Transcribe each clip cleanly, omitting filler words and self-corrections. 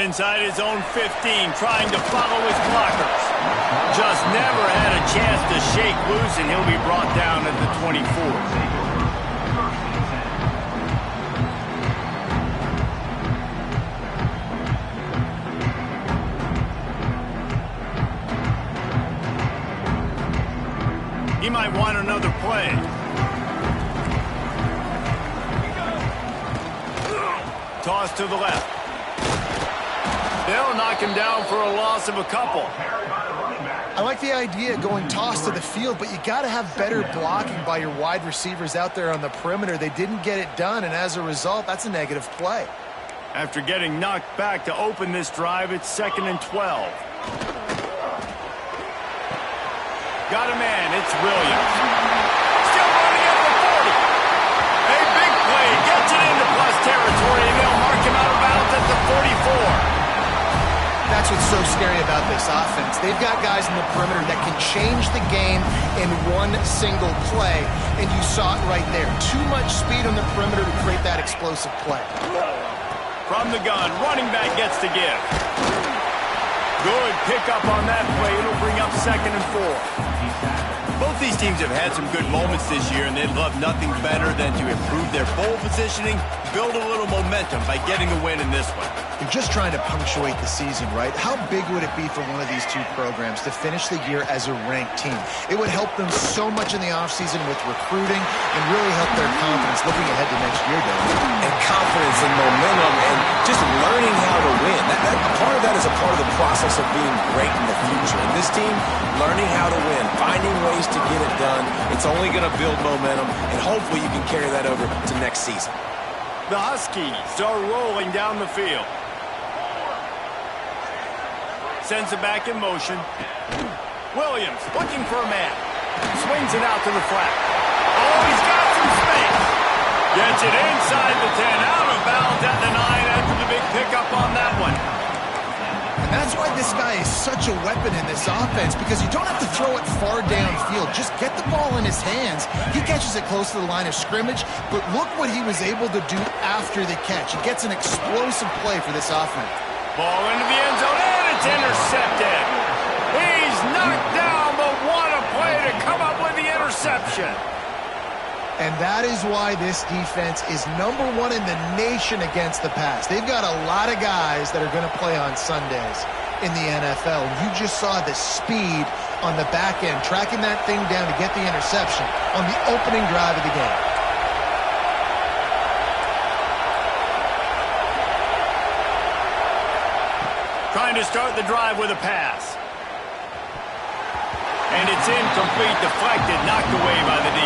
inside his own 15, trying to follow his blockers. Just never had a chance to shake loose, and he'll be brought down at the 24. He might want another play. Toss to the left. They'll knock him down for a loss of a couple. I like the idea of going toss to the field, but you got to have better blocking by your wide receivers out there on the perimeter. They didn't get it done, and as a result, that's a negative play. After getting knocked back to open this drive, it's 2nd and 12. Got a man, it's Williams. Still running at the 40. A big play, gets it into plus territory, and they'll mark him out of bounds at the 44. That's what's so scary about this offense. They've got guys in the perimeter that can change the game in one single play, and you saw it right there. Too much speed on the perimeter to create that explosive play. From the gun, running back gets to give. Good pickup on that play. It'll bring up 2nd and 4. Both these teams have had some good moments this year, and they'd love nothing better than to improve their bowl positioning, build a little momentum by getting a win in this one. You're just trying to punctuate the season, right? How big would it be for one of these two programs to finish the year as a ranked team? It would help them so much in the offseason with recruiting and really help their confidence looking ahead to next year, Dylan. And confidence and momentum and just learning how to win. Part of that is a part of the process of being great in the future. And this team, learning how to win, finding ways to get it done, it's only going to build momentum, and hopefully you can carry that over to next season. The Huskies are rolling down the field. Sends it back in motion. Williams looking for a man. Swings it out to the flat. Oh, he's got some space. Gets it inside the 10, out of bounds at the 9 after the big pickup on that one. And that's why this guy is such a weapon in this offense, because you don't have to throw it far downfield. Just get the ball in his hands. He catches it close to the line of scrimmage, but look what he was able to do after the catch. He gets an explosive play for this offense. Ball into the end zone, and it's intercepted. He's knocked down, but what a play to come up with the interception. And that is why this defense is #1 in the nation against the pass. They've got a lot of guys that are going to play on Sundays in the NFL. You just saw the speed on the back end, tracking that thing down to get the interception on the opening drive of the game. Trying to start the drive with a pass. And it's incomplete, deflected, knocked away by the D.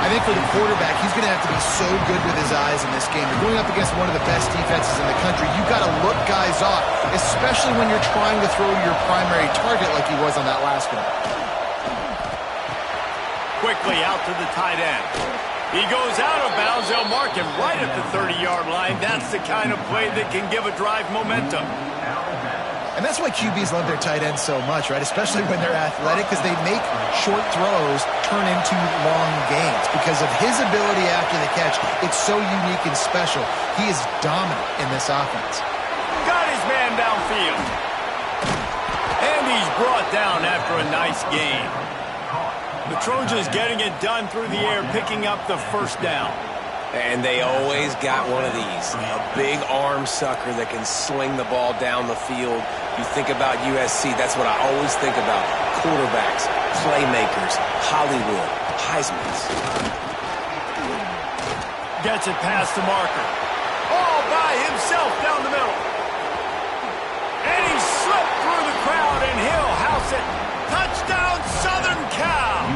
I think for the quarterback, he's going to have to be so good with his eyes in this game. You're going up against one of the best defenses in the country. You've got to look guys off, especially when you're trying to throw to your primary target like he was on that last one. Quickly out to the tight end. He goes out of bounds. They'll mark him right at the 30-yard line. That's the kind of play that can give a drive momentum. And that's why QBs love their tight ends so much, right? Especially when they're athletic, because they make short throws turn into long gains. Because of his ability after the catch, it's so unique and special. He is dominant in this offense. Got his man downfield. And he's brought down after a nice gain. The Trojans getting it done through the air, picking up the first down. And they always got one of these, a big arm sucker that can sling the ball down the field. You think about USC, that's what I always think about. Quarterbacks, playmakers, Hollywood, Heismans. Gets it past the marker. All by himself down the middle. And he slipped through the crowd, and he'll house it. Touchdown, Southern Cal.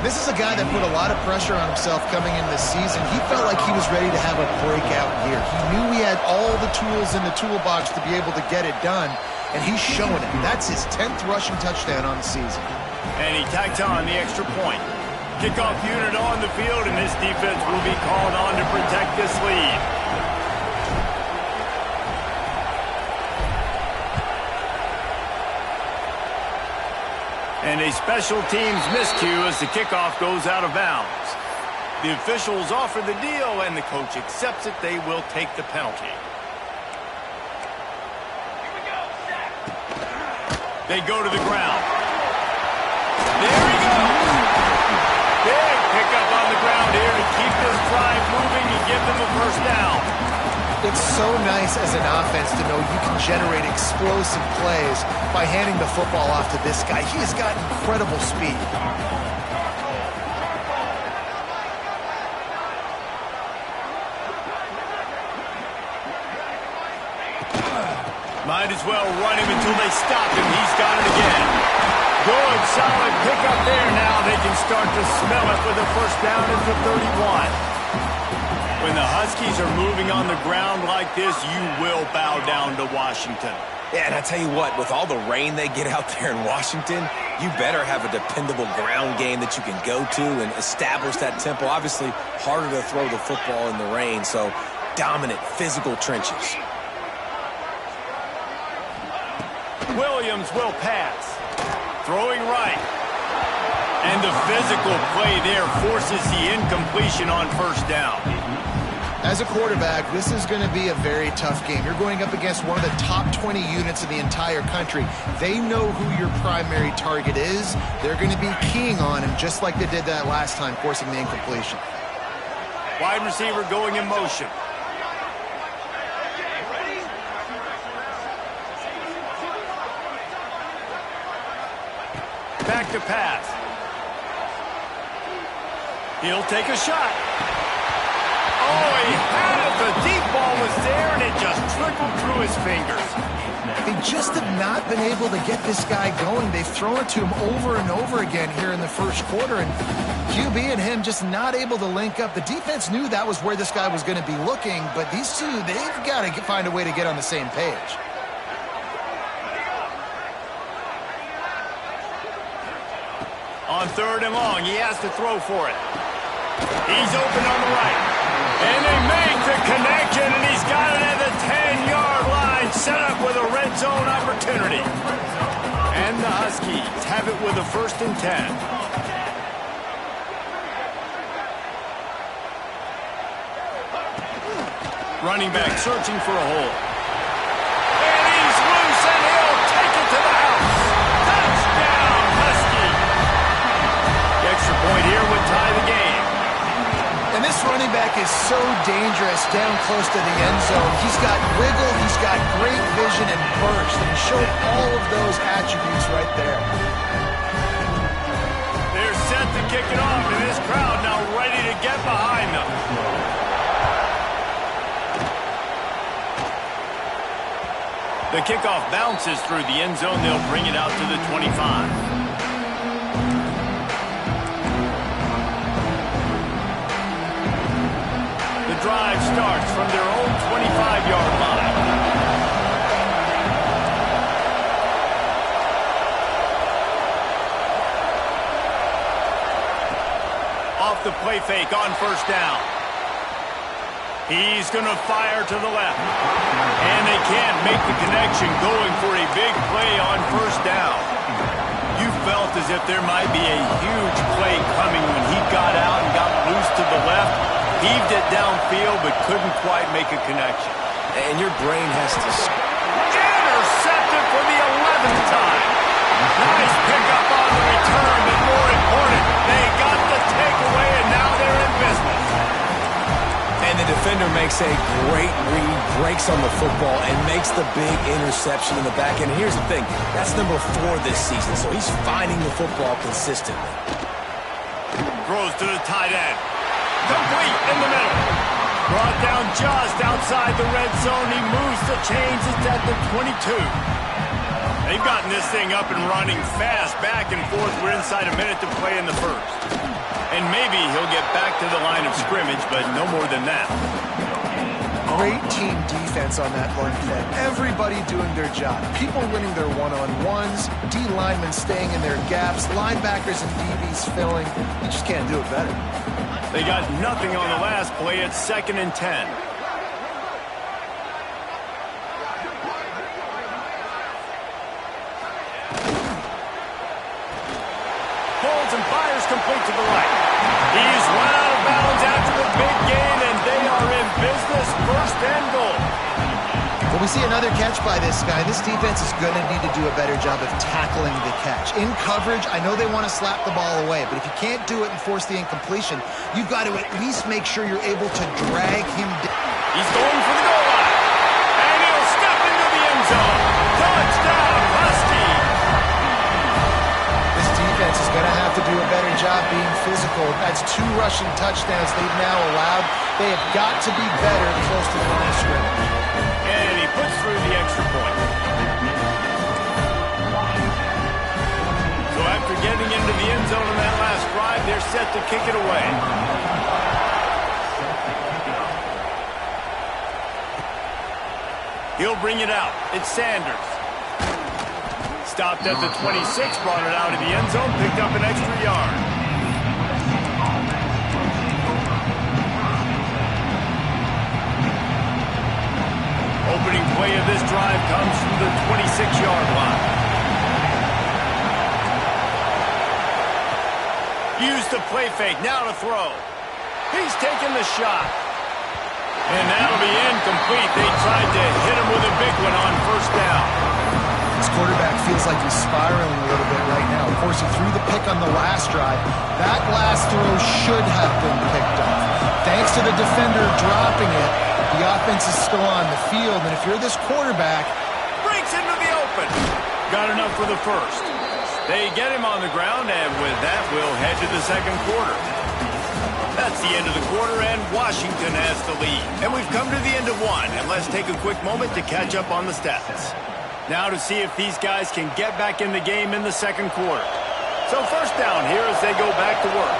This is a guy that put a lot of pressure on himself coming into the season. He felt like he was ready to have a breakout year. He knew he had all the tools in the toolbox to be able to get it done, and he's showing it. That's his 10th rushing touchdown on the season. And he tacks on the extra point. Kickoff unit on the field, and this defense will be called on to protect this lead. And a special teams miscue as the kickoff goes out of bounds. The officials offer the deal, and the coach accepts it. They will take the penalty. They go to the ground. There he goes. Big pickup on the ground here to keep this drive moving and give them a first down. It's so nice as an offense to know you can generate explosive plays by handing the football off to this guy. He has got incredible speed. Might as well run him until they stop him. He's got it again. Good, solid pickup there. Now they can start to smell it with a first down at the 31. When the Huskies are moving on the ground like this, you will bow down to Washington. Yeah, and I tell you what, with all the rain they get out there in Washington, you better have a dependable ground game that you can go to and establish that tempo. Obviously, harder to throw the football in the rain, so dominant physical trenches. Williams will pass. Throwing right. And the physical play there forces the incompletion on first down. As a quarterback, this is going to be a very tough game. You're going up against one of the top 20 units in the entire country. They know who your primary target is. They're going to be keying on him just like they did that last time, forcing the incompletion. Wide receiver going in motion. Back to pass. He'll take a shot. Oh, he had it. The deep ball was there, and it just trickled through his fingers. They just have not been able to get this guy going. They've thrown it to him over and over again here in the first quarter, and QB and him just not able to link up. The defense knew that was where this guy was going to be looking, but these two, they've got to find a way to get on the same page. On third and long, he has to throw for it. He's open on the right. And they make the connection, and he's got it at the 10-yard line, set up with a red zone opportunity. And the Huskies have it with a 1st and 10. Running back searching for a hole. And he's loose, and he'll take it to the house. Touchdown, Husky. The extra point here would tie the game. And this running back is so dangerous down close to the end zone. He's got wiggle, he's got great vision and burst, and he showed all of those attributes right there. They're set to kick it off, and this crowd now ready to get behind them. The kickoff bounces through the end zone. They'll bring it out to the 25. Drive starts from their own 25-yard line. Off the play fake on first down. He's going to fire to the left. And they can't make the connection, going for a big play on first down. You felt as if there might be a huge play coming when he got out and got loose to the left. Heaved it downfield, but couldn't quite make a connection. And your brain has to... Intercepted for the 11th time. Nice pickup on the return, but more important, they got the takeaway, and now they're in business. And the defender makes a great read, breaks on the football, and makes the big interception in the back end. And here's the thing, that's number 4 this season, so he's finding the football consistently. Throws to the tight end. Complete in the middle. Brought down just outside the red zone. He moves the chains. It's at the 22. They've gotten this thing up and running fast, back and forth. We're inside a minute to play in the first. And maybe he'll get back to the line of scrimmage, but no more than that. Great team defense on that run play. Everybody doing their job. People winning their one-on-ones, D linemen staying in their gaps, linebackers and DBs filling. You just can't do it better. They got nothing on the last play. It's 2nd and 10. Pulls and fires complete to the right. He's run out of bounds after the big gain, and they are in business. 1st and goal. Well, we see another catch by this guy. This defense is going to need to do a better job of tackling the catch. In coverage, I know they want to slap the ball away, but if you can't do it and force the incompletion, you've got to at least make sure you're able to drag him down. He's going for the goal line. And he'll step into the end zone. Touchdown, Husky. This defense is going to have to do a better job being physical. That's 2 rushing touchdowns they've now allowed. They have got to be better close to the line of scrimmage. And he puts through the extra point. So after getting into the end zone in that last drive, they're set to kick it away. He'll bring it out. It's Sanders. Stopped at the 26, brought it out of the end zone, picked up an extra yard. Opening play of this drive comes from the 26-yard line. Use the play fake, now to throw. He's taking the shot. And that'll be incomplete. They tried to hit him with a big one on first down. This quarterback feels like he's spiraling a little bit right now. Of course, he threw the pick on the last drive. That last throw should have been picked up. Thanks to the defender dropping it, the offense is still on the field. And if you're this quarterback, breaks into the open. Got enough for the first. They get him on the ground, and with that, we'll head to the second quarter. That's the end of the quarter, and Washington has the lead. And we've come to the end of one, and let's take a quick moment to catch up on the stats. Now to see if these guys can get back in the game in the second quarter. So first down here as they go back to work.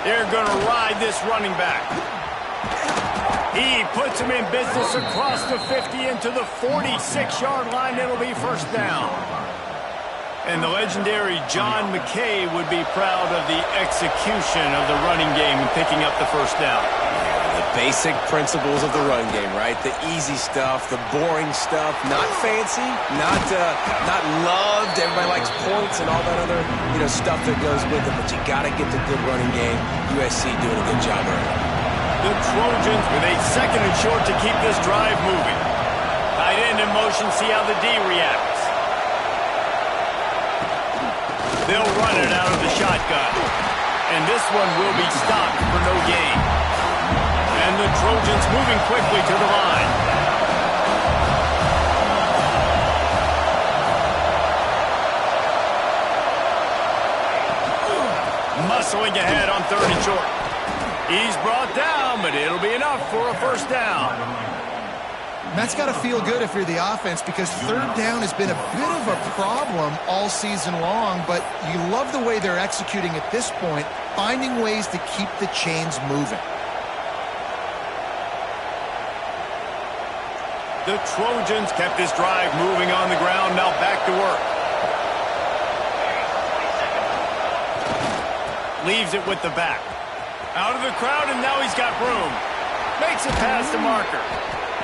They're going to ride this running back. He puts him in business across the 50 into the 46-yard line. It'll be first down. And the legendary John McKay would be proud of the execution of the running game and picking up the first down. The basic principles of the run game, right? The easy stuff, the boring stuff, not fancy, not loved. Everybody likes points and all that other, stuff that goes with it. But you got to get the good running game. USC doing a good job early. The Trojans with a second and short to keep this drive moving. Tight end in motion, see how the D reacts. They'll run it out of the shotgun. And this one will be stopped for no gain. And the Trojans moving quickly to the line. Muscling ahead on third and short. He's brought down, but it'll be enough for a first down. And that's got to feel good if you're the offense, because third down has been a bit of a problem all season long, but you love the way they're executing at this point, finding ways to keep the chains moving. The Trojans kept this drive moving on the ground, now back to work. Leaves it with the back. Out of the crowd, and now he's got room. Makes it past the marker.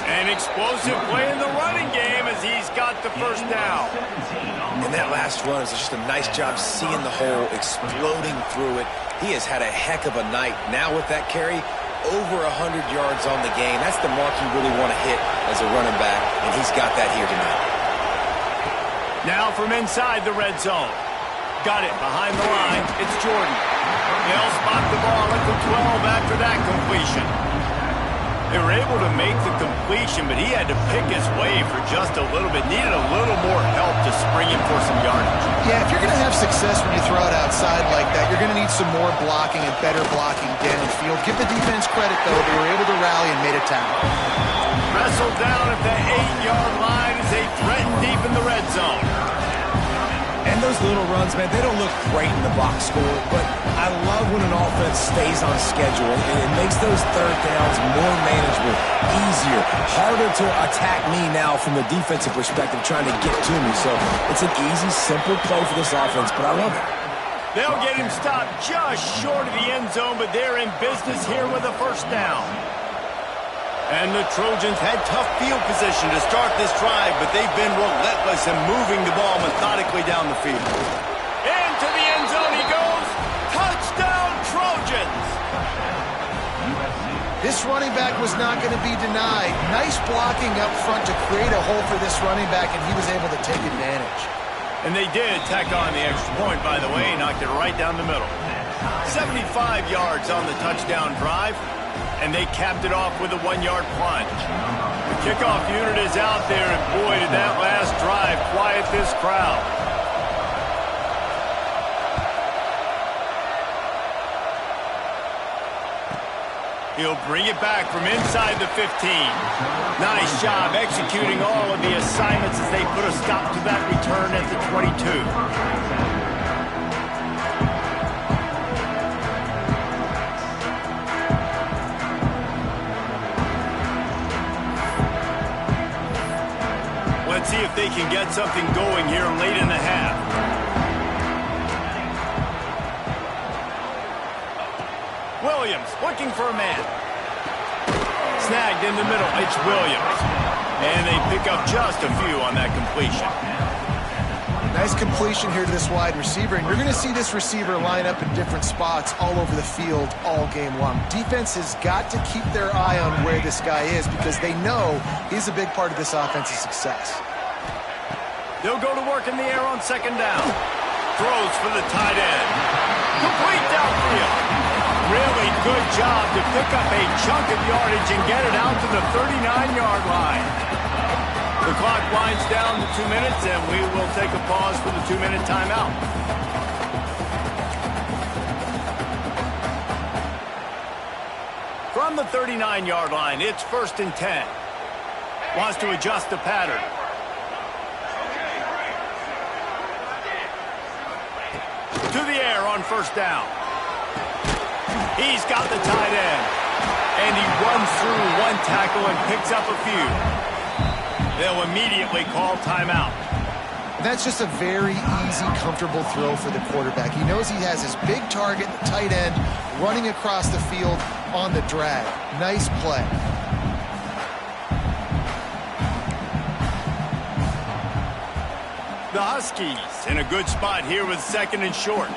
An explosive play in the running game as he's got the first down. And that last run is just a nice job seeing the hole, exploding through it. He has had a heck of a night. Now with that carry, over 100 yards on the game. That's the mark you really want to hit as a running back, and he's got that here tonight. Now from inside the red zone. Got it behind the line. It's Jordan. They'll spot the ball at the 12 after that completion. They were able to make the completion, but he had to pick his way for just a little bit. Needed a little more help to spring him for some yardage. Yeah, if you're going to have success when you throw it outside like that, you're going to need some more blocking and better blocking downfield. Give the defense credit, though. They were able to rally and made a tackle. Wrestled down at the 8-yard line as they threaten deep in the red zone. And those little runs, man, they don't look great in the box score, but I love when an offense stays on schedule, and it makes those third downs more manageable, easier, harder to attack me now from the defensive perspective trying to get to me. So it's an easy, simple play for this offense, but I love it. They'll get him stopped just short of the end zone, but they're in business here with a first down. And the Trojans had tough field position to start this drive, but they've been relentless in moving the ball methodically down the field. Into the end zone he goes. Touchdown, Trojans! This running back was not going to be denied. Nice blocking up front to create a hole for this running back, and he was able to take advantage. And they did tack on the extra point, by the way, knocked it right down the middle. 75 yards on the touchdown drive, and they capped it off with a 1-yard plunge. The kickoff unit is out there, and boy, did that last drive quiet this crowd. He'll bring it back from inside the 15. Nice job executing all of the assignments as they put a stop to that return at the 22. Let's see if they can get something going here late in the half. Williams looking for a man. Snagged in the middle. It's Williams. And they pick up just a few on that completion. Nice completion here to this wide receiver. And you're going to see this receiver line up in different spots all over the field all game long. Defense has got to keep their eye on where this guy is because they know he's a big part of this offense's success. They'll go to work in the air on second down. Throws for the tight end. Complete downfield. Really good job to pick up a chunk of yardage and get it out to the 39-yard line. The clock winds down to 2 minutes, and we will take a pause for the 2-minute timeout. From the 39-yard line, it's 1st and 10. Wants to adjust the pattern. To the air on 1st down. He's got the tight end. And he runs through one tackle and picks up a few. They'll immediately call timeout. That's just a very easy, comfortable throw for the quarterback. He knows he has his big target, the tight end, running across the field on the drag. Nice play. The Huskies in a good spot here with 2nd and short.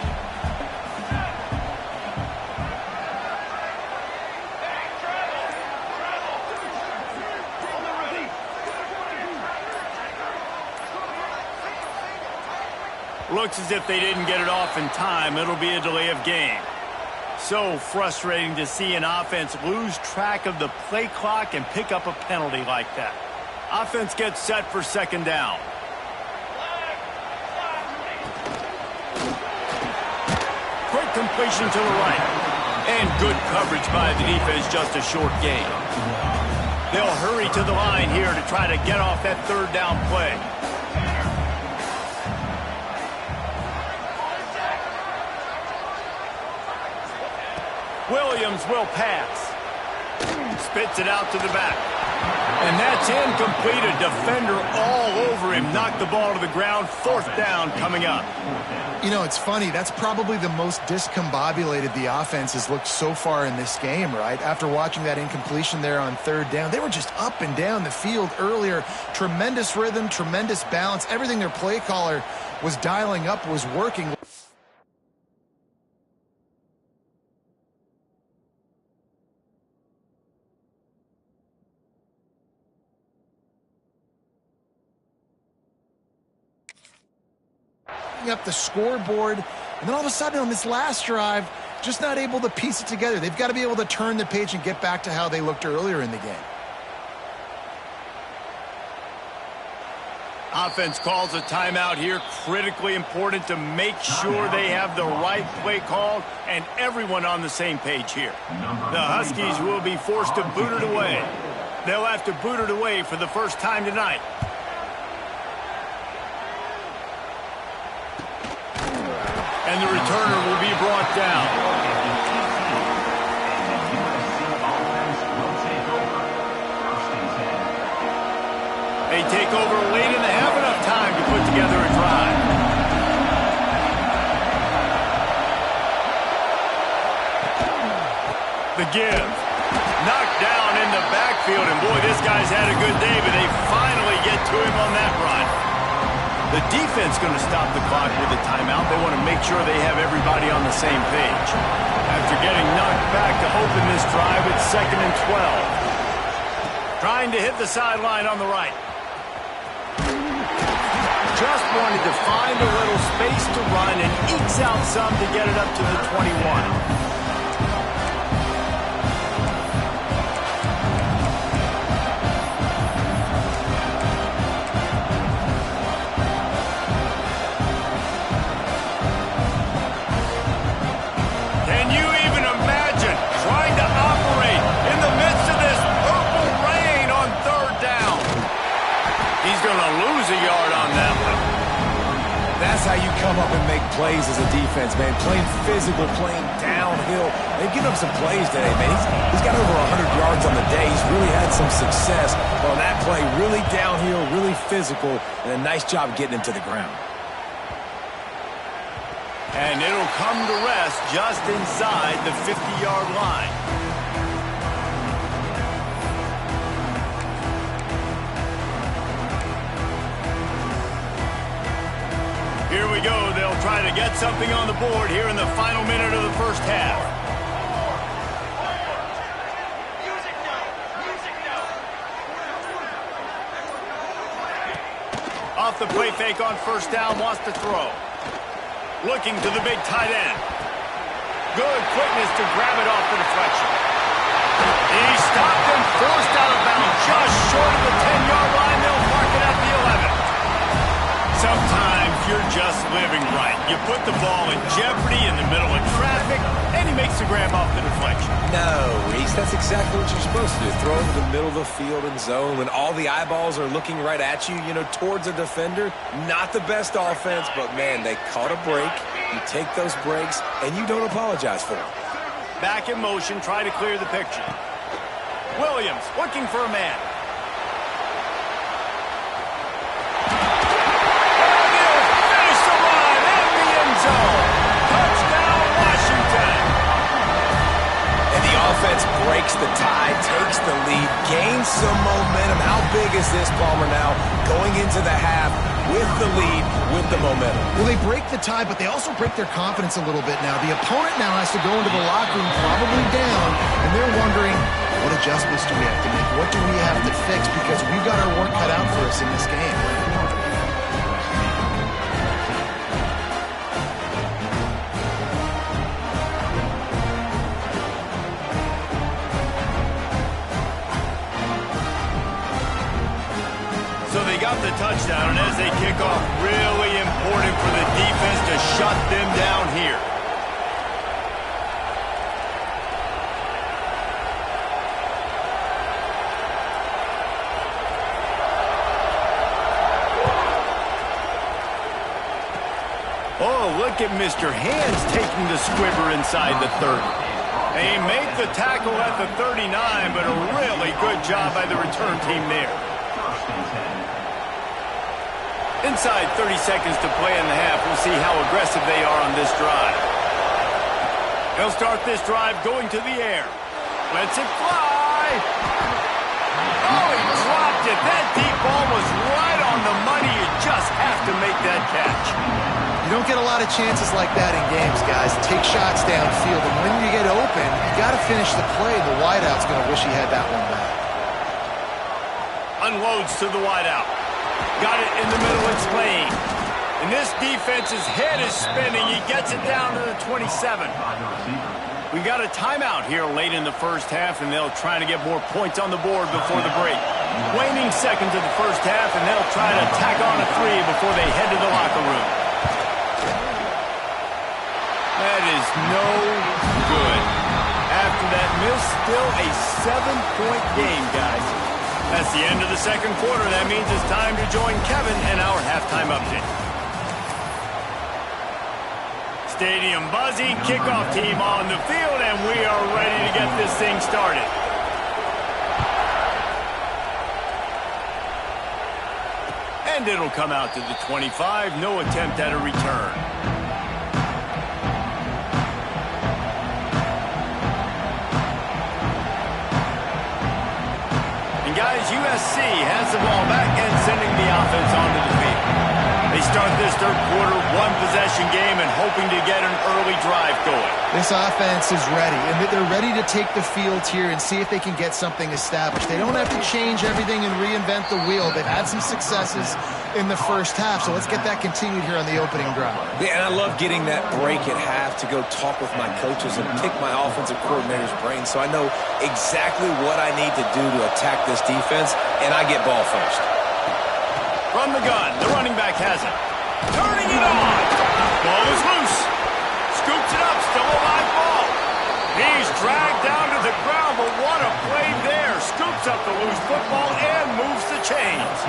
Looks as if they didn't get it off in time. It'll be a delay of game. So frustrating to see an offense lose track of the play clock and pick up a penalty like that. Offense gets set for 2nd down. Quick completion to the right. And good coverage by the defense, just a short gain. They'll hurry to the line here to try to get off that 3rd down play. Williams will pass. Spits it out to the back. And that's incomplete. A defender all over him. Knocked the ball to the ground. 4th down coming up. You know, it's funny. That's probably the most discombobulated the offense has looked so far in this game, right? After watching that incompletion there on 3rd down, they were just up and down the field earlier. Tremendous rhythm, tremendous balance. Everything their play caller was dialing up was working. Up the scoreboard, and then all of a sudden on this last drive, just not able to piece it together. They've got to be able to turn the page and get back to how they looked earlier in the game. Offense calls a timeout here. Critically important to make sure they have the right play called and everyone on the same page here. The Huskies will be forced to boot it away. They'll have to boot it away for the first time tonight. And the returner will be brought down. They take over late and they have enough time to put together a drive. The give. Knocked down in the backfield, and boy, this guy's had a good day, but they finally get to him on that run. The defense going to stop the clock with a timeout. They want to make sure they have everybody on the same page. After getting knocked back to open this drive, it's 2nd and 12. Trying to hit the sideline on the right. Just wanted to find a little space to run and ekes out some to get it up to the 21. That's how you come up and make plays as a defense, man. Playing physical, playing downhill. They've given up some plays today, man. He's got over 100 yards on the day. He's really had some success on that play. Really downhill, really physical, and a nice job getting him to the ground. And it'll come to rest just inside the 50-yard line. Here we go. They'll try to get something on the board here in the final minute of the first half. Off the play fake on first down, wants to throw. Looking to the big tight end. Good quickness to grab it off the deflection. He stopped and forced out of bounds just short of the 10-yard line. They'll mark it at the 11. Sometimes you're just living right. You put the ball in jeopardy in the middle of traffic, and he makes the grab off the deflection. No, Reese, that's exactly what you're supposed to do. Throw it to the middle of the field and zone when all the eyeballs are looking right at you, towards a defender. Not the best offense, but, man, they caught a break. You take those breaks, and you don't apologize for them. Back in motion, try to clear the picture. Williams looking for a man. Offense breaks the tie, takes the lead, gains some momentum. How big is this, Palmer, now going into the half with the lead, with the momentum? Well, they break the tie, but they also break their confidence a little bit now. The opponent now has to go into the locker room probably down, and they're wondering, what adjustments do we have to make? What do we have to fix? Because we've got our work cut out for us in this game. The touchdown, and as they kick off, really important for the defense to shut them down here. Oh, look at Mr. Hands taking the squibber inside the 30. They make the tackle at the 39, but a really good job by the return team there. Inside 30 seconds to play in the half. We'll see how aggressive they are on this drive. They'll start this drive going to the air. Lets it fly. Oh, he dropped it. That deep ball was right on the money. You just have to make that catch. You don't get a lot of chances like that in games, guys. Take shots downfield, and when you get open, you got to finish the play. The wideout's going to wish he had that one back. Unloads to the wideout. Got it in the middle, it's Lane. And this defense's head is spinning. He gets it down to the 27. We got a timeout here late in the first half, and they'll try to get more points on the board before the break. Waning seconds of the first half, and they'll try to tack on a 3 before they head to the locker room. That is no good. After that miss, still a 7-point game, guys. That's the end of the second quarter. That means it's time to join Kevin in our halftime update. Stadium buzzing, kickoff team on the field, and we are ready to get this thing started. And it'll come out to the 25. No attempt at a return. Guys, USC has the ball back and sending the offense onto the field. They start this third quarter, one-possession game and hoping to get an early drive going. This offense is ready, and they're ready to take the field here and see if they can get something established. They don't have to change everything and reinvent the wheel. They've had some successes in the first half, so let's get that continued here on the opening drive. Yeah, and I love getting that break at half to go talk with my coaches and pick my offensive coordinator's brain so I know exactly what I need to do to attack this defense, and I get ball first. From the gun, the running back has it. Turning it on. Ball is loose. Scoops it up, still a live ball. He's dragged down to the ground, but what a play there. Scoops up the loose football and moves the chains.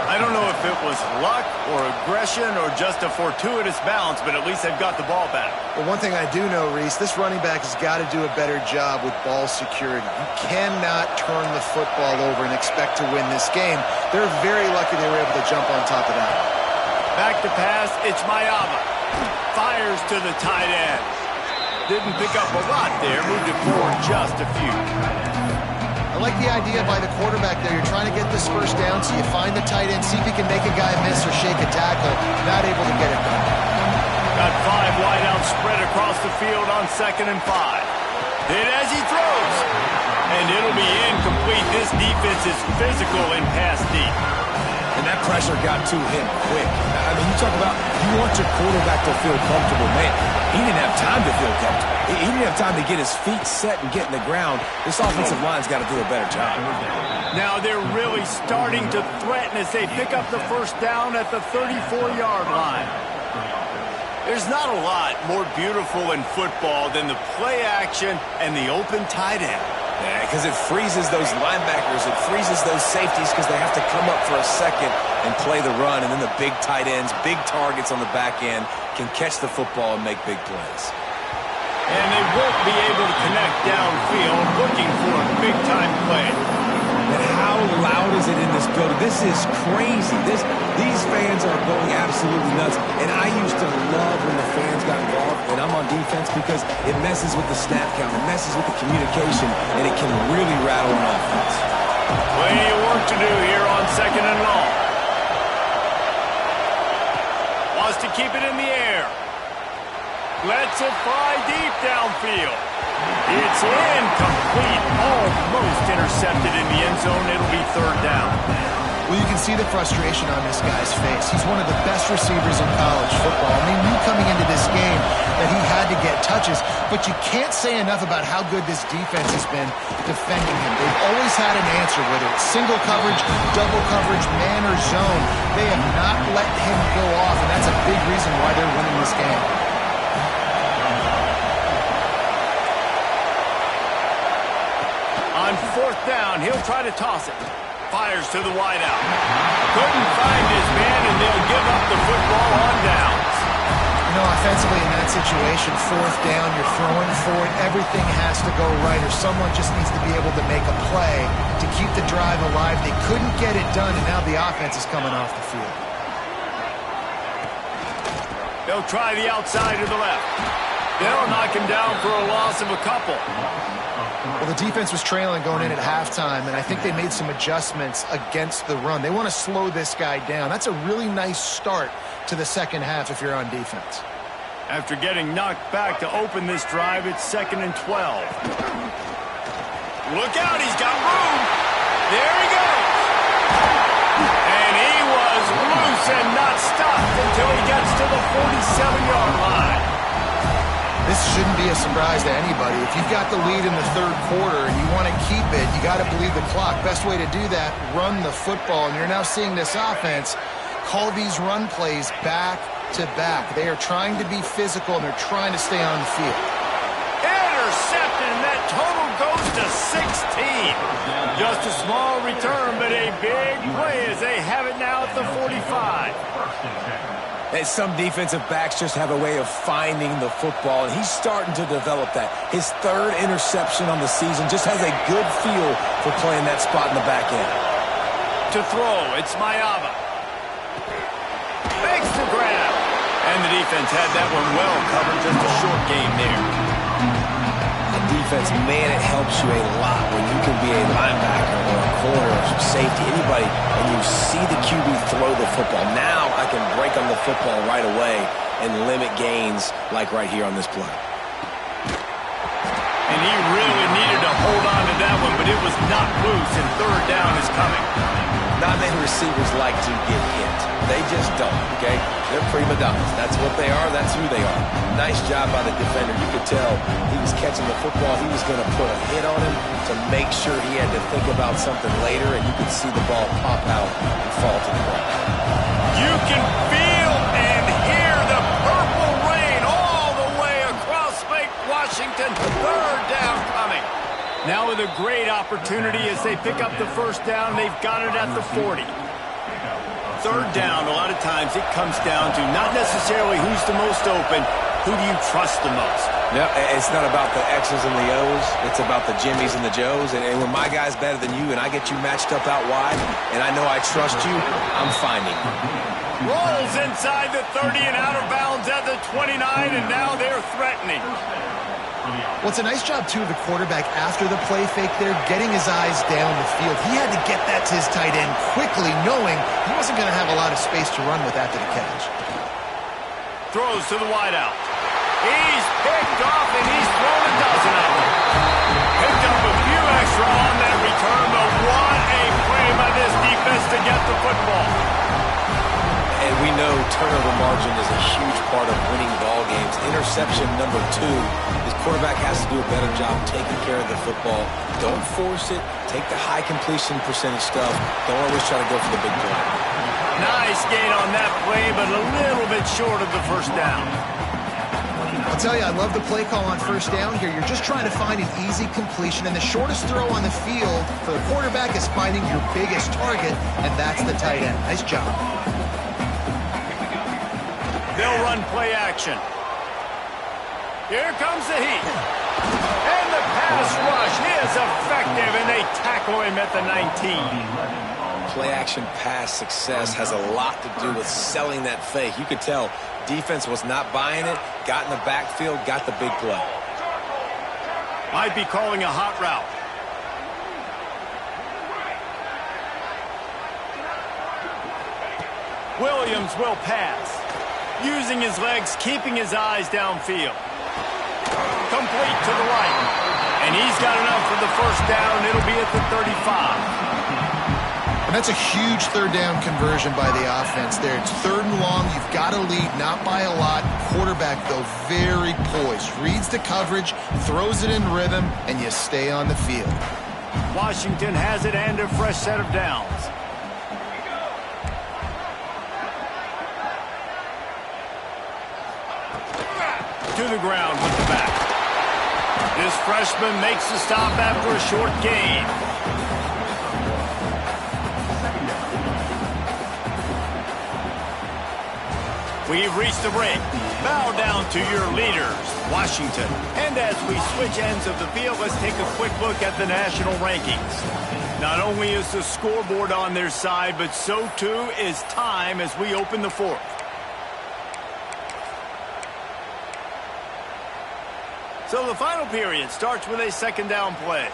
I don't know if it was luck or aggression or just a fortuitous bounce, but at least they've got the ball back. Well, one thing I do know, Reese, this running back has got to do a better job with ball security. You cannot turn the football over and expect to win this game. They're very lucky they were able to jump on top of that. Back to pass, it's Mayava. Fires to the tight end. Didn't pick up a lot there, moved it forward just a few. I like the idea by the quarterback there. You're trying to get this first down, so you find the tight end, see if he can make a guy miss or shake a tackle. Not able to get it done. Got 5 wide out spread across the field on 2nd and 5. Hit as he throws. And it'll be incomplete. This defense is physical in pass deep. And that pressure got to him quick. I mean, you talk about you want your quarterback to feel comfortable. Man, he didn't have time to feel comfortable. He didn't have time to get his feet set and get in the ground. This offensive line's got to do a better job. Now they're really starting to threaten as they pick up the first down at the 34-yard line. There's not a lot more beautiful in football than the play action and the open tight end. Yeah, because it freezes those linebackers. It freezes those safeties because they have to come up for a second and play the run. And then the big tight ends, big targets on the back end can catch the football and make big plays. And they won't be able to connect downfield looking for a big-time play. And how loud is it in this building? This is crazy. These fans are going absolutely nuts. And I used to love when the fans got involved when I'm on defense because it messes with the snap count, it messes with the communication, and it can really rattle an offense. Plenty of work to do here on 2nd and long. Wants to keep it in the air. Lets it fly deep downfield. It's incomplete. Almost intercepted in the end zone. It'll be 3rd down. Well, you can see the frustration on this guy's face. He's one of the best receivers in college football. And they knew coming into this game that he had to get touches. But you can't say enough about how good this defense has been defending him. They've always had an answer, whether it's single coverage, double coverage, man or zone. They have not let him go off, and that's a big reason why they're winning this game. On 4th down, he'll try to toss it. Fires to the wideout. Couldn't find his man, and they'll give up the football on downs. You know, offensively in that situation, 4th down, you're throwing for it. Everything has to go right, or someone just needs to be able to make a play to keep the drive alive. They couldn't get it done, and now the offense is coming off the field. They'll try the outside to the left. They'll knock him down for a loss of a couple. Well, the defense was trailing going in at halftime, and I think they made some adjustments against the run. They want to slow this guy down. That's a really nice start to the second half if you're on defense. After getting knocked back to open this drive, it's 2nd and 12. Look out, he's got room. There he goes. And he was loose and not stopped until he gets to the 47-yard line. This shouldn't be a surprise to anybody. If you've got the lead in the 3rd quarter and you want to keep it, you got to bleed the clock. Best way to do that, run the football. And you're now seeing this offense call these run plays back to back. They are trying to be physical, and they're trying to stay on the field. Intercepted, and that total goes to 16. Just a small return, but a big play as they have it now at the 45. And some defensive backs just have a way of finding the football, and he's starting to develop that. His 3rd interception on the season just has a good feel for playing that spot in the back end. To throw, it's Mayava. Makes the grab. And the defense had that one well covered, just a short game there. The defense, man, it helps you a lot when you can be a linebacker or a corner or some safety, anybody, and you see the QB throw the football. Now I can break take on the football right away and limit gains like right here on this play. And he really needed to hold on to that one, but it was not loose, and third down is coming. Not many receivers like to get hit. They just don't, okay? They're prima donnas. That's what they are. That's who they are. Nice job by the defender. You could tell he was catching the football. He was going to put a hit on him to make sure he had to think about something later, and you could see the ball pop out and fall to the ground. You can feel and hear the purple rain all the way across Lake Washington. Third down coming. Now with a great opportunity as they pick up the first down. They've got it at the 40. Third down, a lot of times it comes down to not necessarily who's the most open, who do you trust the most? No, it's not about the X's and the O's. It's about the Jimmies and the Joes. And when my guy's better than you and I get you matched up out wide and I know I trust you, I'm finding you. Rolls inside the 30 and out of bounds at the 29, and now they're threatening. Well, it's a nice job, too, of the quarterback after the play fake there, getting his eyes down the field. He had to get that to his tight end quickly, knowing he wasn't going to have a lot of space to run with after the catch. Throws to the wideout. He's picked off, and he's thrown a dozen of them. Picked up a few extra on that return, but what a play by this defense to get the football. And we know turnover margin is a huge part of winning ball games. Interception number 2. His quarterback has to do a better job taking care of the football. Don't force it. Take the high completion percentage stuff. Don't always try to go for the big play. Nice gain on that play, but a little bit short of the first down. I'll tell you, I love the play call on first down here. You're just trying to find an easy completion, and the shortest throw on the field for the quarterback is finding your biggest target, and that's the tight end. Nice job. They'll run play action. Here comes the heat. And the pass rush is effective, and they tackle him at the 19. Play action pass success has a lot to do with selling that fake. You could tell defense was not buying it, got in the backfield, got the big play. Might be calling a hot route. Williams will pass. Using his legs, keeping his eyes downfield. Complete to the right. And he's got enough for the first down. It'll be at the 35. And that's a huge third down conversion by the offense there. It's third and long. You've got to lead, not by a lot. Quarterback, though, very poised. Reads the coverage, throws it in rhythm, and you stay on the field. Washington has it and a fresh set of downs. To the ground with the back. This freshman makes the stop after a short gain. We've reached the break. Bow down to your leaders, Washington. And as we switch ends of the field, let's take a quick look at the national rankings. Not only is the scoreboard on their side, but so too is time as we open the fourth. So the final period starts with a second down play.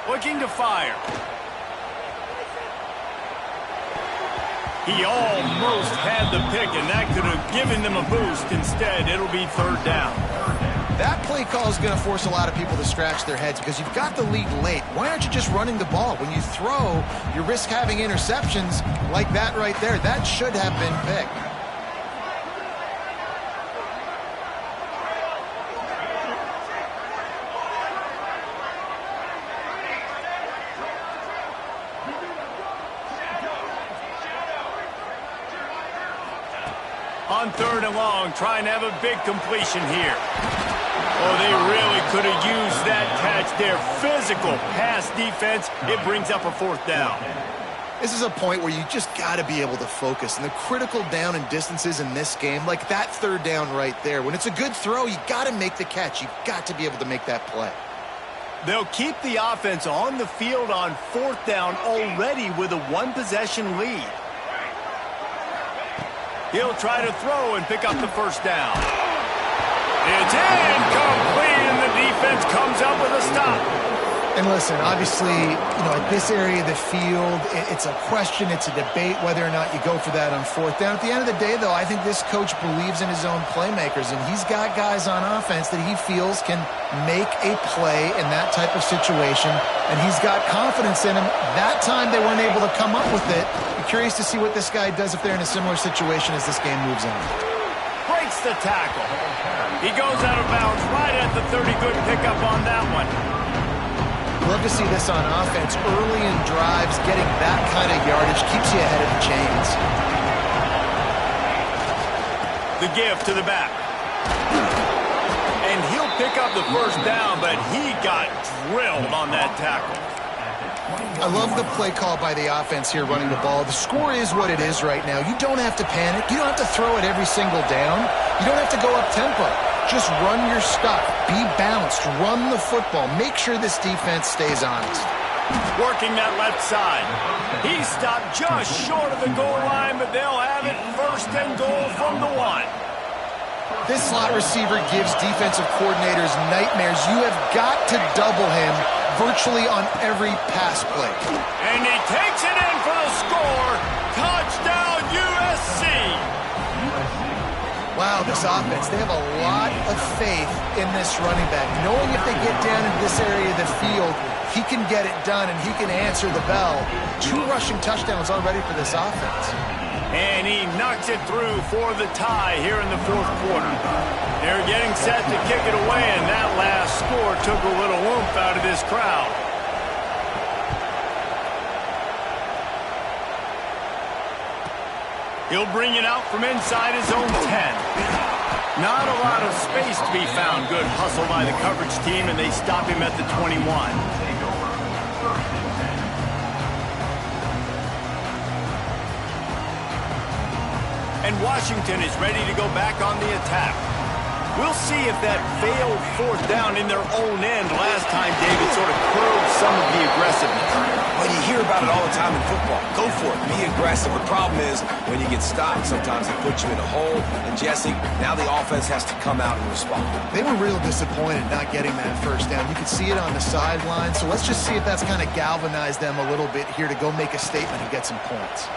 Looking to fire. He almost had the pick, and that could have given them a boost. Instead, it'll be third down. That play call is going to force a lot of people to scratch their heads because you've got the lead late. Why aren't you just running the ball? When you throw, you risk having interceptions like that right there. That should have been picked. On third and long, trying to have a big completion here. Oh, they really could have used that catch there. Physical pass defense. It brings up a fourth down. This is a point where you just got to be able to focus. And the critical down and distances in this game, like that third down right there, when it's a good throw, you got to make the catch. You've got to be able to make that play. They'll keep the offense on the field on fourth down already with a one-possession lead. He'll try to throw and pick up the first down. It's incomplete, and the And listen, obviously, at this area of the field, it's a question, it's a debate whether or not you go for that on fourth down. At the end of the day, though, I think this coach believes in his own playmakers, and he's got guys on offense that he feels can make a play in that type of situation, and he's got confidence in him. That time they weren't able to come up with it. I'm curious to see what this guy does if they're in a similar situation as this game moves on. Breaks the tackle. He goes out of bounds right at the 30. Good pickup on that one. Love to see this on offense. Early in drives, getting that kind of yardage keeps you ahead of the chains. The give to the back. And he'll pick up the first down, but he got drilled on that tackle. I love the play call by the offense here running the ball. The score is what it is right now. You don't have to panic. You don't have to throw it every single down. You don't have to go up tempo. Just run your stuff. Be balanced. Run the football. Make sure this defense stays honest. Working that left side. He stopped just short of the goal line, but they'll have it first and goal from the 1. This slot receiver gives defensive coordinators nightmares. You have got to double him virtually on every pass play. And he takes it in for the score. Touchdown, USC. Wow, this offense, they have a lot of faith in this running back. Knowing if they get down in this area of the field, he can get it done and he can answer the bell. 2 rushing touchdowns already for this offense. And he knocks it through for the tie here in the 4th quarter. They're getting set to kick it away, and that last score took a little oomph out of this crowd. He'll bring it out from inside his own 10. Not a lot of space to be found. Good hustle by the coverage team, and they stop him at the 21. And Washington is ready to go back on the attack. We'll see if that failed 4th down in their own end last time, David, sort of curbed some of the aggressiveness. Well, you hear about it all the time in football. Go for it. Be aggressive. The problem is when you get stopped, sometimes they put you in a hole. And, Jesse, now the offense has to come out and respond. They were real disappointed not getting that first down. You could see it on the sideline. So let's just see if that's kind of galvanized them a little bit here to go make a statement and get some points.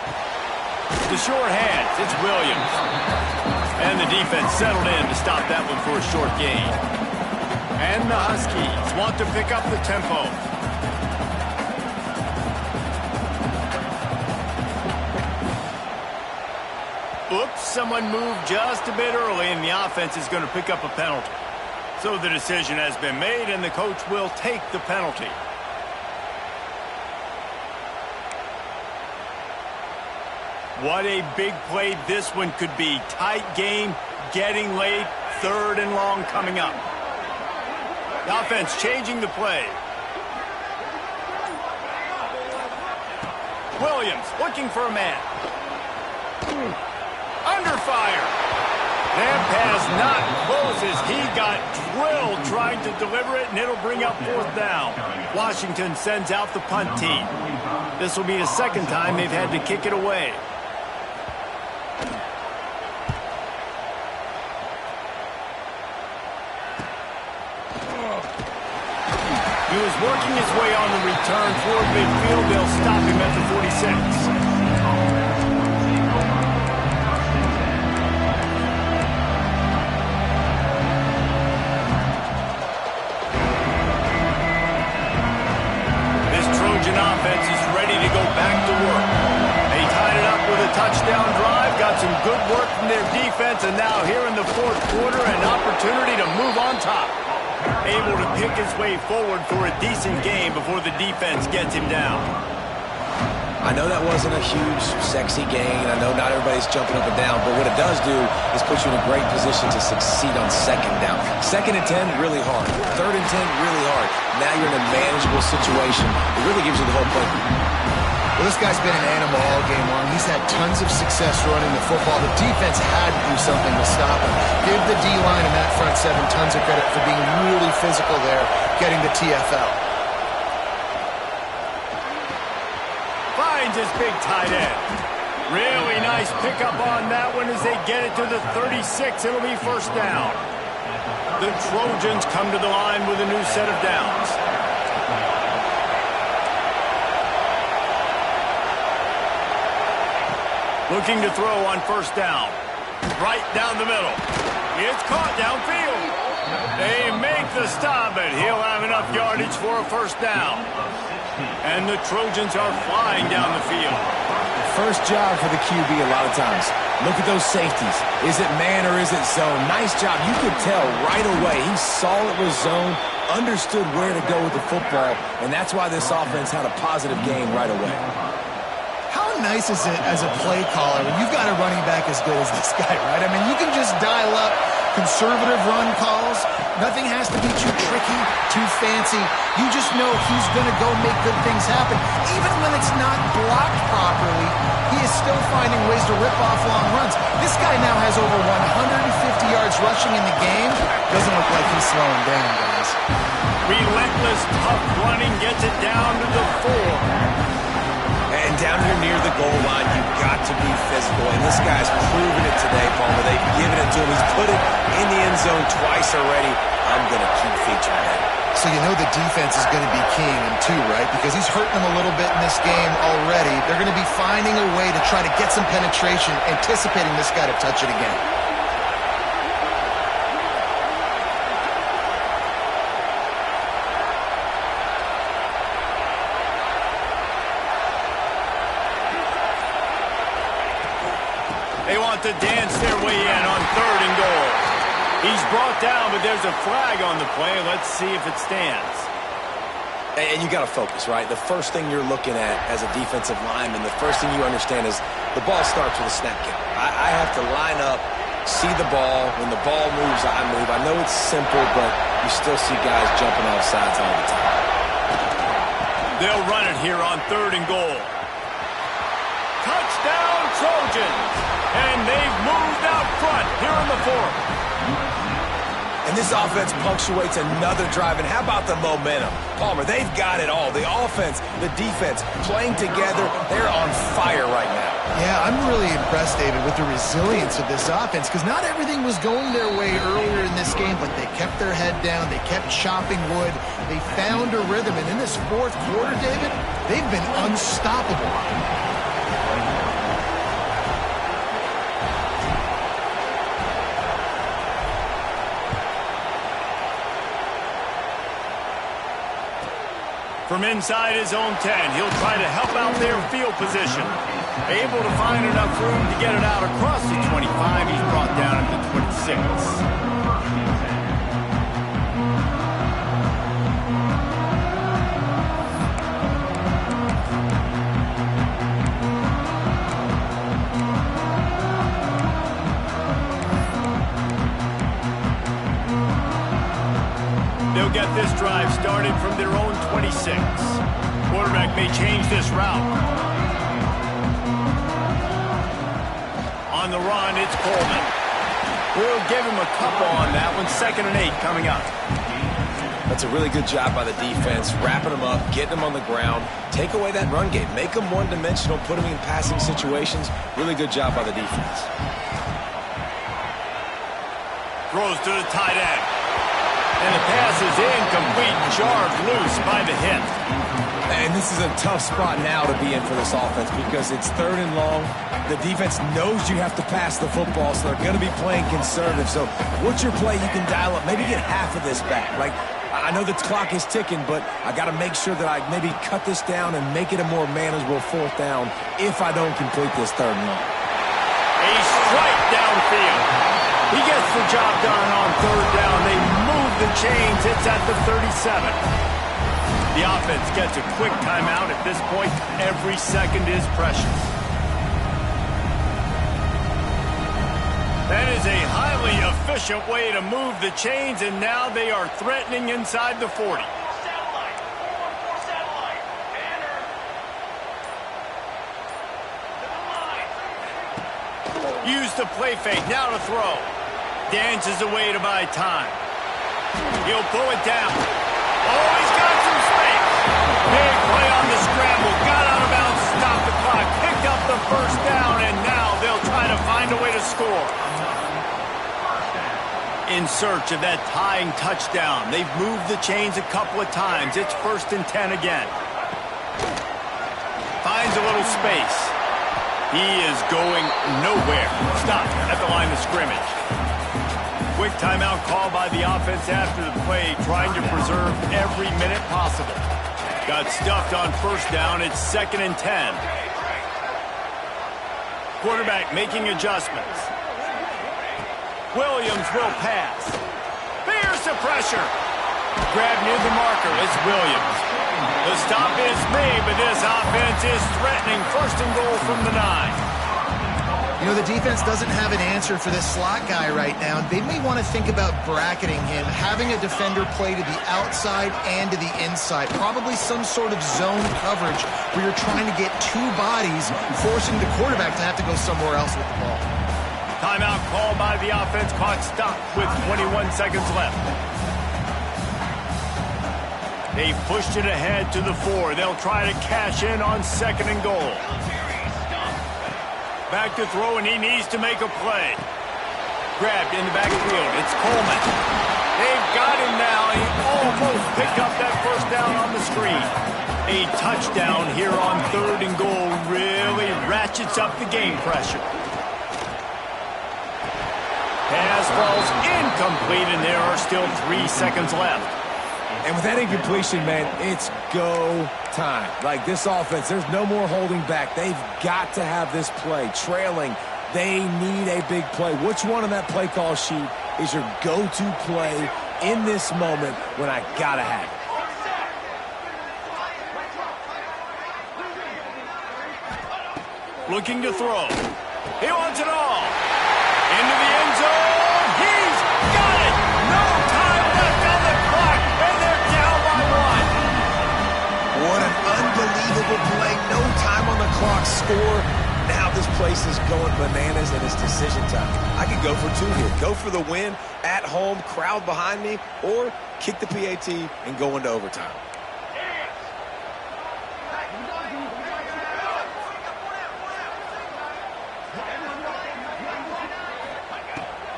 The short hands, it's Williams. And the defense settled in to stop that one for a short gain. And the Huskies want to pick up the tempo. Oops, someone moved just a bit early, and the offense is going to pick up a penalty. So the decision has been made, and the coach will take the penalty. What a big play this one could be. Tight game, getting late, 3rd and long coming up. The offense changing the play. Williams looking for a man. Under fire. That pass not close as he got drilled trying to deliver it, and it'll bring up 4th down. Washington sends out the punt team. This will be the 2nd time they've had to kick it away. He was working his way on the return toward midfield. They'll stop him at the 46. This Trojan offense is ready to go back to work. They tied it up with a touchdown drive, got some good work from their defense, and now here in the 4th quarter, an opportunity to move on top. Able to pick his way forward for a decent game before the defense gets him down. I know that wasn't a huge, sexy gain. I know not everybody's jumping up and down, but what it does do is put you in a great position to succeed on 2nd down. 2nd and 10, really hard. 3rd and 10, really hard. Now you're in a manageable situation. It really gives you the whole play. Well, this guy's been an animal all game long. He's had tons of success running the football. The defense had to do something to stop him. Give the D-line and that front 7 tons of credit for being really physical there, getting the TFL. Finds his big tight end. Really nice pickup on that one as they get it to the 36. It'll be 1st down. The Trojans come to the line with a new set of downs. Looking to throw on first down. Right down the middle. It's caught downfield. They make the stop, and he'll have enough yardage for a first down. And the Trojans are flying down the field. First job for the QB a lot of times. Look at those safeties. Is it man or is it zone? Nice job. You could tell right away. He saw it was zone, understood where to go with the football, and that's why this offense had a positive game right away. How nice is it as a play caller when you've got a running back as good as this guy, right? I mean, you can just dial up conservative run calls. Nothing has to be too tricky, too fancy. You just know he's going to go make good things happen. Even when it's not blocked properly, he is still finding ways to rip off long runs. This guy now has over 150 yards rushing in the game. Doesn't look like he's slowing down, guys. Relentless, tough running gets it down to the 4. And down here near the goal line, you've got to be physical. And this guy's proven it today, Palmer. They've given it to him. He's put it in the end zone twice already. I'm going to keep featuring that. So you know the defense is going to be keying him too, right? Because he's hurting them a little bit in this game already. They're going to be finding a way to try to get some penetration, anticipating this guy to touch it again. They want to dance their way in on 3rd and goal. He's brought down, but there's a flag on the play. Let's see if it stands. And you got to focus, right? The first thing you're looking at as a defensive lineman, the first thing you understand is the ball starts with a snap count. I have to line up, see the ball. When the ball moves, I move. I know it's simple, but you still see guys jumping off sides all the time. They'll run it here on 3rd and goal. Touchdown, Trojans! And they've moved out front here in the 4th. And this offense punctuates another drive. And how about the momentum? Palmer, they've got it all. The offense, the defense, playing together. They're on fire right now. Yeah, I'm really impressed, David, with the resilience of this offense, because not everything was going their way earlier in this game, but they kept their head down. They kept chopping wood. They found a rhythm. And in this 4th quarter, David, they've been unstoppable. From inside his own 10, he'll try to help out their field position. Able to find enough room to get it out across the 25. He's brought down at the 26. They'll get this drive started from their own 26. Quarterback may change this route. On the run, it's Coleman. We'll give him a couple on that one. 2nd and 8 coming up. That's a really good job by the defense, wrapping them up, getting them on the ground. Take away that run game. Make them one-dimensional, put them in passing situations. Really good job by the defense. Throws to the tight end. And the pass is incomplete, jarred loose by the hip. And this is a tough spot now to be in for this offense because it's 3rd and long. The defense knows you have to pass the football, so they're going to be playing conservative. So what's your play you can dial up? Maybe get half of this back. Like, I know the clock is ticking, but I got to make sure that I maybe cut this down and make it a more manageable 4th down if I don't complete this 3rd and long. A strike downfield. He gets the job done on 3rd down. They move the chains. It's at the 37. The offense gets a quick timeout. At this point, every second is precious. That is a highly efficient way to move the chains, and now they are threatening inside the 40. Use the play fake, now to throw. Dances away to buy time. He'll pull it down. Oh, he's got some space. Big play on the scramble. Got out of bounds, stopped the clock, picked up the first down, and now they'll try to find a way to score. In search of that tying touchdown. They've moved the chains a couple of times. It's 1st and 10 again. Finds a little space. He is going nowhere. Stopped at the line of scrimmage. Quick timeout call by the offense after the play, trying to preserve every minute possible. Got stuffed on first down. It's 2nd and 10. Quarterback making adjustments. Williams will pass. Fierce the pressure. Grab near the marker. It's Williams. The stop is made, but this offense is threatening. 1st and goal from the 9. You know, the defense doesn't have an answer for this slot guy right now. They may want to think about bracketing him, having a defender play to the outside and to the inside. Probably some sort of zone coverage where you're trying to get two bodies, forcing the quarterback to have to go somewhere else with the ball. Timeout call by the offense, caught stopped with 21 seconds left. They pushed it ahead to the 4. They'll try to cash in on 2nd and goal. Back to throw, and he needs to make a play. Grabbed in the backfield. It's Coleman. They've got him now. He almost picked up that first down on the screen. A touchdown here on 3rd and goal really ratchets up the game pressure. Pass falls incomplete, and there are still 3 seconds left. And with that incompletion, man, it's go time. Like this offense, there's no more holding back. They've got to have this play. Trailing, they need a big play. Which one on that play call sheet is your go-to play in this moment when I gotta have it? Looking to throw. He wants it all. Into the end zone. He's got it. No time left on the clock, and they're down by 1. What an unbelievable play. No time on the clock. Score. Now this place is going bananas, and it's decision time. I could go for 2 here. Go for the win at home, crowd behind me, or kick the PAT and go into overtime.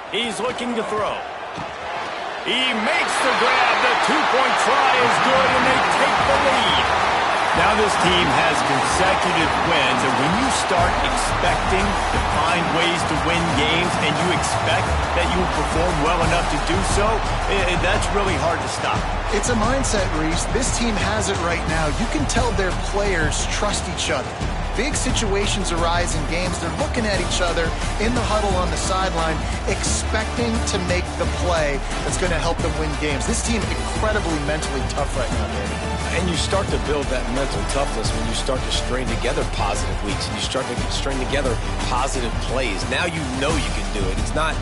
He's looking to throw. He makes the grab. The 2-point try is good, and they take the lead. Now this team has consecutive wins, and when you start expecting to find ways to win games and you expect that you will perform well enough to do so, that's really hard to stop. It's a mindset, Reese. This team has it right now. You can tell their players trust each other. Big situations arise in games. They're looking at each other in the huddle on the sideline, expecting to make the play that's going to help them win games. This team incredibly mentally tough right now, Danny. And you start to build that mental toughness when you start to string together positive weeks and you start to string together positive plays. Now you know you can do it. It's not,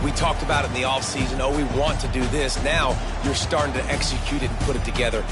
we talked about it in the offseason, oh, we want to do this. Now you're starting to execute it and put it together